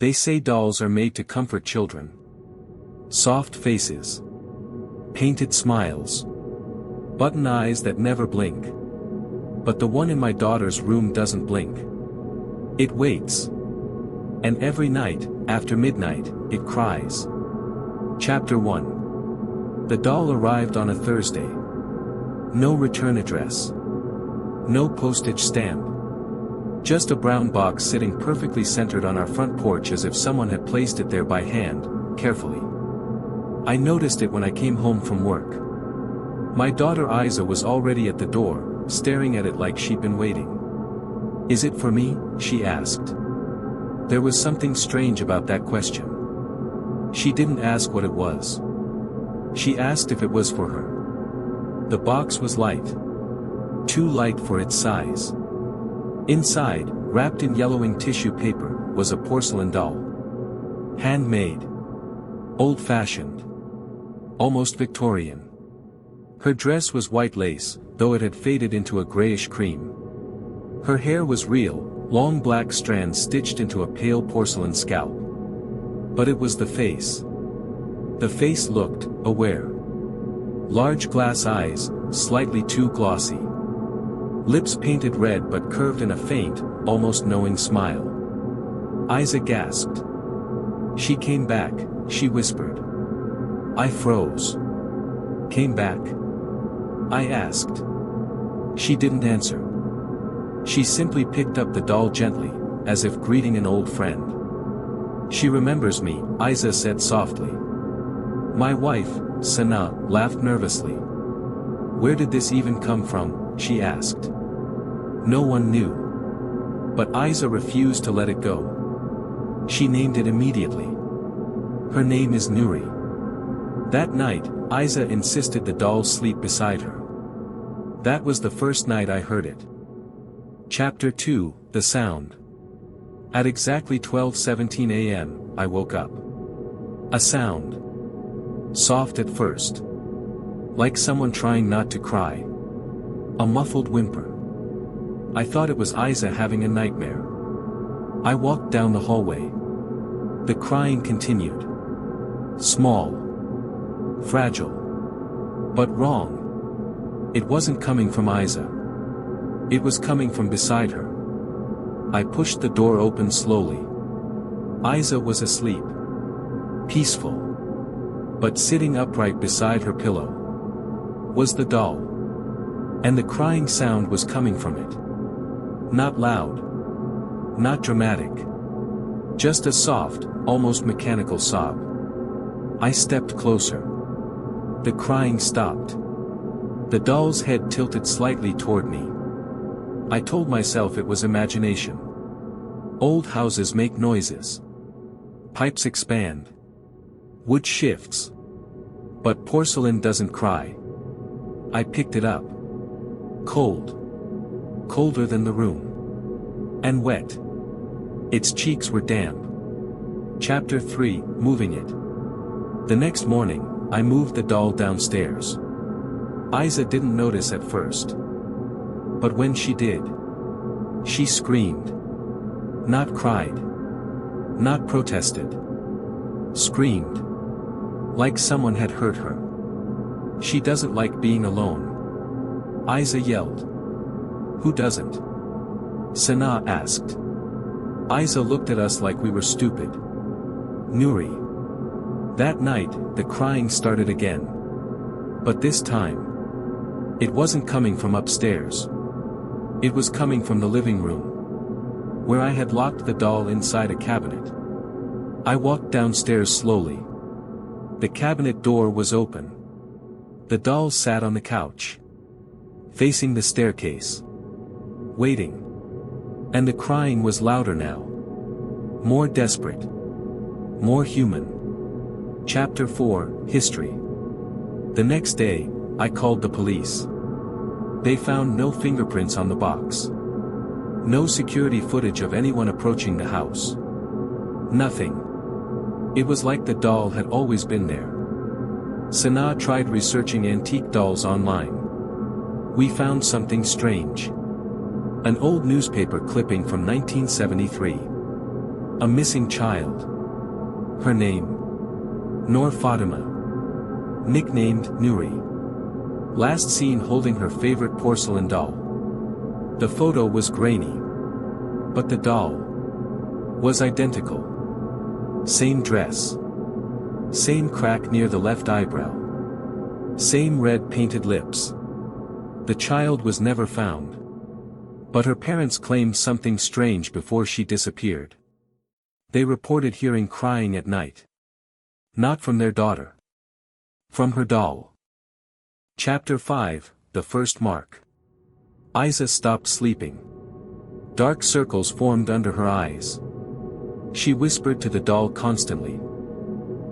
They say dolls are made to comfort children. Soft faces. Painted smiles. Button eyes that never blink. But the one in my daughter's room doesn't blink. It waits. And every night, after midnight, it cries. Chapter 1. The doll arrived on a Thursday. No return address. No postage stamp. Just a brown box sitting perfectly centered on our front porch as if someone had placed it there by hand, carefully. I noticed it when I came home from work. My daughter Aiza was already at the door, staring at it like she'd been waiting. "Is it for me?" she asked. There was something strange about that question. She didn't ask what it was. She asked if it was for her. The box was light. Too light for its size. Inside, wrapped in yellowing tissue paper, was a porcelain doll. Handmade. Old-fashioned. Almost Victorian. Her dress was white lace, though it had faded into a grayish cream. Her hair was real, long black strands stitched into a pale porcelain scalp. But it was the face. The face looked aware. Large glass eyes, slightly too glossy. Lips painted red but curved in a faint, almost knowing smile. Aiza gasped. "She came back," she whispered. I froze. "Came back?" I asked. She didn't answer. She simply picked up the doll gently, as if greeting an old friend. "She remembers me," Aiza said softly. My wife, Sana, laughed nervously. "Where did this even come from?" she asked. No one knew. But Aiza refused to let it go. She named it immediately. "Her name is Noorie." That night, Aiza insisted the doll sleep beside her. That was the first night I heard it. Chapter 2, The Sound. At exactly 12:17 a.m., I woke up. A sound. Soft at first. Like someone trying not to cry. A muffled whimper. I thought it was Aiza having a nightmare. I walked down the hallway. The crying continued. Small. Fragile. But wrong. It wasn't coming from Aiza. It was coming from beside her. I pushed the door open slowly. Aiza was asleep. Peaceful. But sitting upright beside her pillow was the doll. And the crying sound was coming from it. Not loud. Not dramatic. Just a soft, almost mechanical sob. I stepped closer. The crying stopped. The doll's head tilted slightly toward me. I told myself it was imagination. Old houses make noises. Pipes expand. Wood shifts. But porcelain doesn't cry. I picked it up. Cold. Colder than the room. And wet. Its cheeks were damp. Chapter 3, Moving It. The next morning, I moved the doll downstairs. Aiza didn't notice at first. But when she did, she screamed. Not cried. Not protested. Screamed. Like someone had hurt her. She doesn't like being alone. Aiza yelled. Who doesn't? Sana asked. Aiza looked at us like we were stupid. Noorie. That night, the crying started again. But this time, it wasn't coming from upstairs. It was coming from the living room, where I had locked the doll inside a cabinet. I walked downstairs slowly. The cabinet door was open. The doll sat on the couch, facing the staircase, waiting. And the crying was louder now. More desperate. More human. Chapter 4, History. The next day, I called the police. They found no fingerprints on the box. No security footage of anyone approaching the house. Nothing. It was like the doll had always been there. Sana tried researching antique dolls online. We found something strange. An old newspaper clipping from 1973. A missing child. Her name? Noor Fatima. Nicknamed Noorie. Last seen holding her favorite porcelain doll. The photo was grainy. But the doll was identical. Same dress. Same crack near the left eyebrow. Same red painted lips. The child was never found. But her parents claimed something strange before she disappeared. They reported hearing crying at night. Not from their daughter. From her doll. Chapter 5, The First Mark. Aiza stopped sleeping. Dark circles formed under her eyes. She whispered to the doll constantly.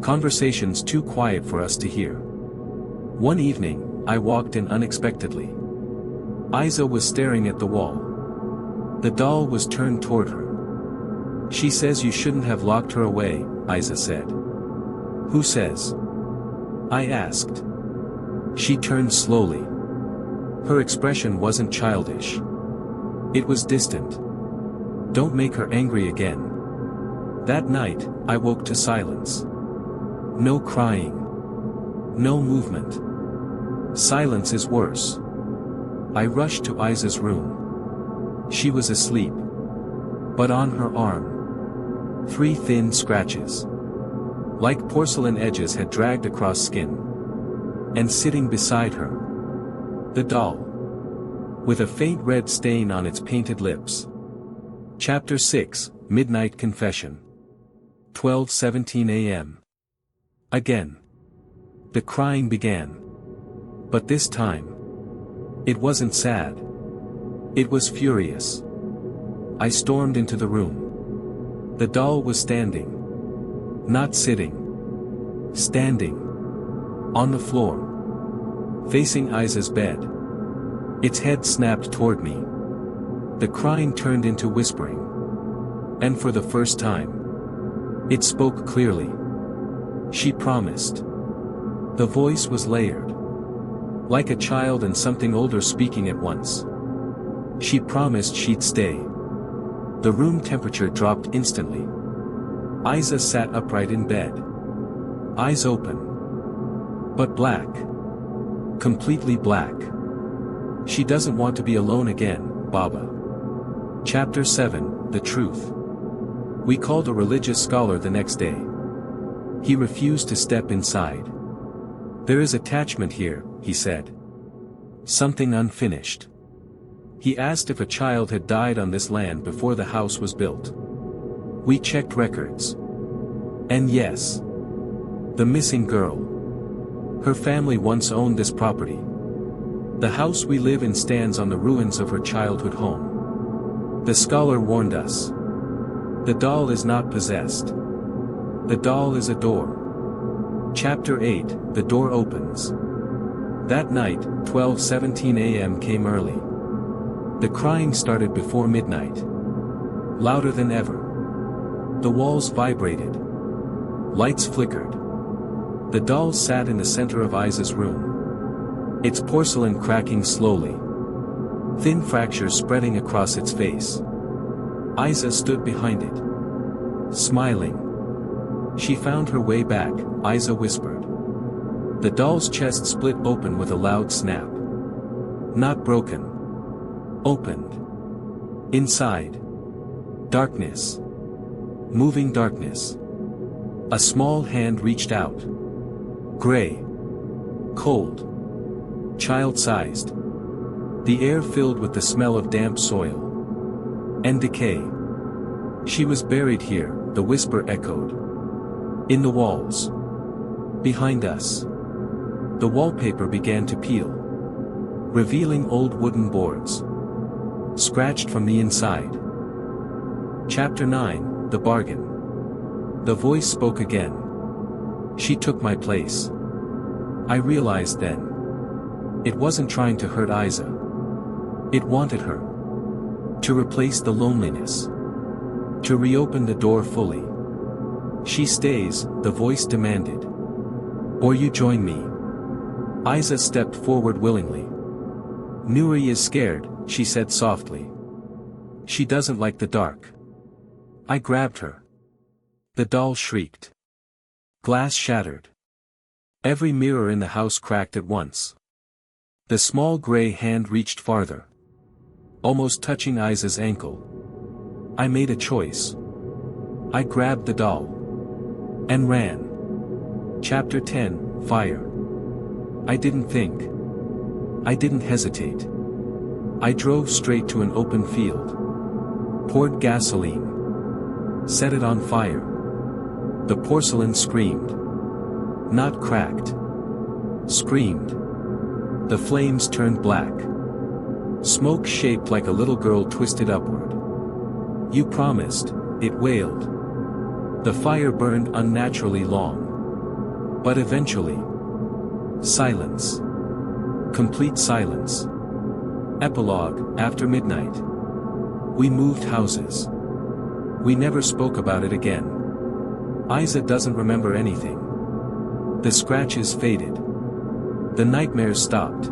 Conversations too quiet for us to hear. One evening, I walked in unexpectedly. Aiza was staring at the wall. The doll was turned toward her. She says you shouldn't have locked her away, Aiza said. Who says? I asked. She turned slowly. Her expression wasn't childish. It was distant. Don't make her angry again. That night, I woke to silence. No crying. No movement. Silence is worse. I rushed to Aiza's room. She was asleep. But on her arm, 3 thin scratches. Like porcelain edges had dragged across skin. And sitting beside her, the doll. With a faint red stain on its painted lips. Chapter 6, Midnight Confession. 12:17 a.m. Again. The crying began. But this time, it wasn't sad. It was furious. I stormed into the room. The doll was standing. Not sitting. Standing. On the floor. Facing Aiza's bed. Its head snapped toward me. The crying turned into whispering. And for the first time, it spoke clearly. She promised. The voice was layered. Like a child and something older speaking at once. She promised she'd stay. The room temperature dropped instantly. Aiza sat upright in bed. Eyes open. But black. Completely black. She doesn't want to be alone again, Baba. Chapter 7, The Truth. We called a religious scholar the next day. He refused to step inside. There is attachment here, he said. Something unfinished. He asked if a child had died on this land before the house was built. We checked records. And yes. The missing girl. Her family once owned this property. The house we live in stands on the ruins of her childhood home. The scholar warned us. The doll is not possessed. The doll is a door. Chapter 8, The Door Opens. That night, 12:17 a.m. came early. The crying started before midnight. Louder than ever. The walls vibrated. Lights flickered. The doll sat in the center of Aiza's room. Its porcelain cracking slowly. Thin fractures spreading across its face. Aiza stood behind it. Smiling. She found her way back, Aiza whispered. The doll's chest split open with a loud snap. Not broken. Opened. Inside. Darkness. Moving darkness. A small hand reached out. Gray. Cold. Child-sized. The air filled with the smell of damp soil. And decay. She was buried here, the whisper echoed. In the walls. Behind us. The wallpaper began to peel. Revealing old wooden boards. Scratched from the inside. Chapter 9, The Bargain. The voice spoke again. She took my place. I realized then. It wasn't trying to hurt Aiza. It wanted her. To replace the loneliness. To reopen the door fully. She stays, the voice demanded. Or you join me. Aiza stepped forward willingly. Noorie is scared, she said softly. She doesn't like the dark. I grabbed her. The doll shrieked. Glass shattered. Every mirror in the house cracked at once. The small gray hand reached farther, almost touching Aiza's ankle. I made a choice. I grabbed the doll and ran. Chapter 10, Fire. I didn't think. I didn't hesitate. I drove straight to an open field. Poured gasoline. Set it on fire. The porcelain screamed. Not cracked. Screamed. The flames turned black. Smoke shaped like a little girl twisted upward. You promised, it wailed. The fire burned unnaturally long. But eventually. Silence. Complete silence. Epilogue, after midnight. We moved houses. We never spoke about it again. Aiza doesn't remember anything. The scratches faded. The nightmares stopped.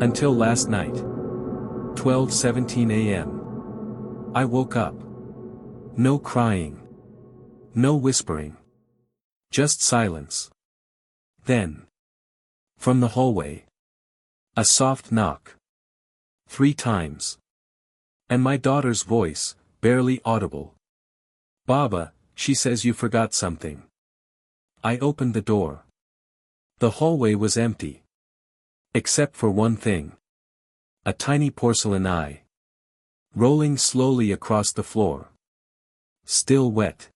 Until last night. 12:17 a.m. I woke up. No crying. No whispering. Just silence. Then. From the hallway. A soft knock. 3 times. And my daughter's voice, barely audible. Baba, she says you forgot something. I opened the door. The hallway was empty. Except for one thing. A tiny porcelain eye. Rolling slowly across the floor. Still wet.